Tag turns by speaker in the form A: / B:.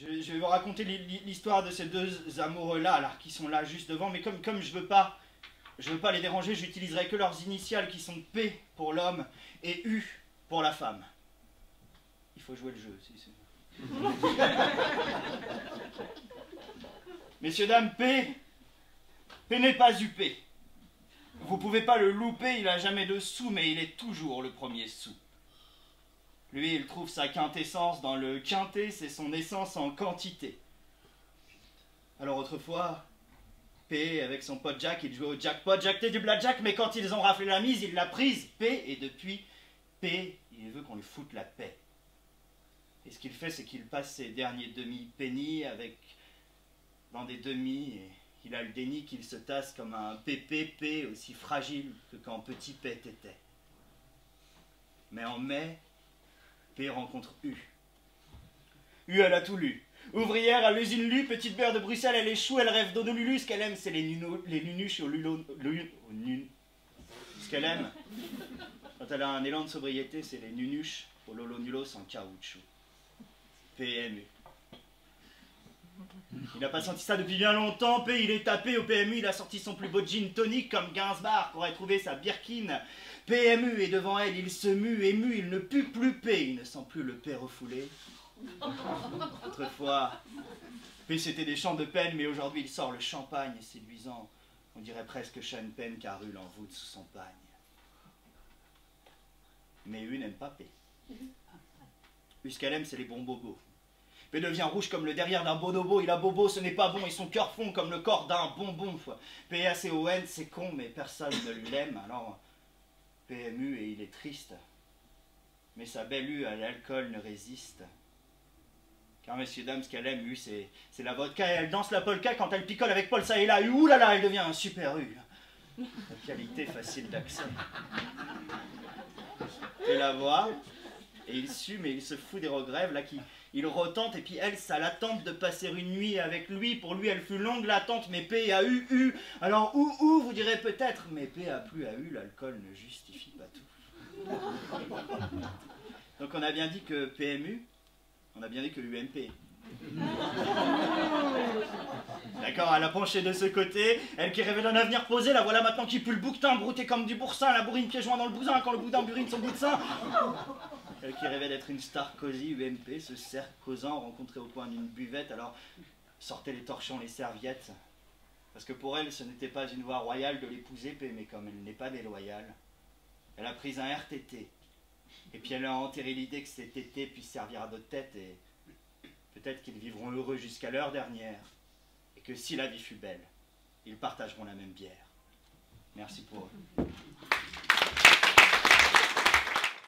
A: Je vais vous raconter l'histoire de ces deux amoureux-là, là, qui sont là juste devant, mais comme je veux pas les déranger, j'utiliserai que leurs initiales qui sont P pour l'homme et U pour la femme. Il faut jouer le jeu, si c'est... Messieurs, dames, P n'est pas UP. Vous pouvez pas le louper, il a jamais de sous, mais il est toujours le premier sou. Lui, il trouve sa quintessence dans le quintet, c'est son essence en quantité. Alors autrefois, P, avec son pote Jack, il jouait au jackpot, jacté du blackjack, mais quand ils ont raflé la mise, il l'a prise, P, et depuis, P, il veut qu'on lui foute la paix. Et ce qu'il fait, c'est qu'il passe ses derniers demi-pennies dans des demi, et il a le déni qu'il se tasse comme un PPP aussi fragile que quand petit P était. Mais en mai, P rencontre U. U, elle a tout lu. Ouvrière à l'usine Lu, petite beurre de Bruxelles, elle échoue, elle rêve d'Honolulu. Ce qu'elle aime, c'est les nunuches au Ce qu'elle aime, quand elle a un élan de sobriété, c'est les nunuches au lolonulos en caoutchouc. PMU. Il n'a pas senti ça depuis bien longtemps. P, il est tapé au PMU, il a sorti son plus beau gin tonic comme Gainsbourg qu'aurait trouvé sa Birkin. PMU, et devant elle, il se mue, ému, il ne pue plus P, il ne sent plus le P refoulé. Autrefois, P c'était des chants de peine, mais aujourd'hui il sort le champagne et séduisant. On dirait presque Sean Penn qui rule en voûte sous son pagne. Mais U n'aime pas P. U, ce qu'elle aime, c'est les bons bobos. P devient rouge comme le derrière d'un bonobo, il a bobo, ce n'est pas bon, et son cœur fond comme le corps d'un bonbon. P-A-C-O-N, c'est con, mais personne ne l'aime, alors PMU, et il est triste. Mais sa belle U à l'alcool ne résiste. Car, messieurs, dames, ce qu'elle aime, U, c'est la vodka, et elle danse la polka quand elle picole avec Paul ça et là. Ouh là là, elle devient un super U. La qualité facile d'accès. Et la voix, et il sue, mais il se fout des regrets, là, il retente, et puis elle, ça l'attente de passer une nuit avec lui. Pour lui, elle fut longue l'attente, mais P a eu. Alors, vous direz peut-être, mais P a plus à U, l'alcool ne justifie pas tout. Donc on a bien dit que PMU, on a bien dit que UMP. D'accord, elle a penché de ce côté, elle qui rêvait d'un avenir posé, la voilà maintenant qui pue le bouquetin, brouté comme du boursin, la bourrine pieds joints dans le bousin, quand le boudin burine son bout de sein. Elle qui rêvait d'être une star cosy, UMP, ce cercle causant, rencontré au coin d'une buvette, alors sortez les torchons, les serviettes. Parce que pour elle, ce n'était pas une voie royale de l'épouser, P, mais comme elle n'est pas déloyale, elle a pris un RTT. Et puis elle a enterré l'idée que cet été puisse servir à d'autres têtes, et peut-être qu'ils vivront heureux jusqu'à l'heure dernière, et que si la vie fut belle, ils partageront la même bière. Merci pour eux.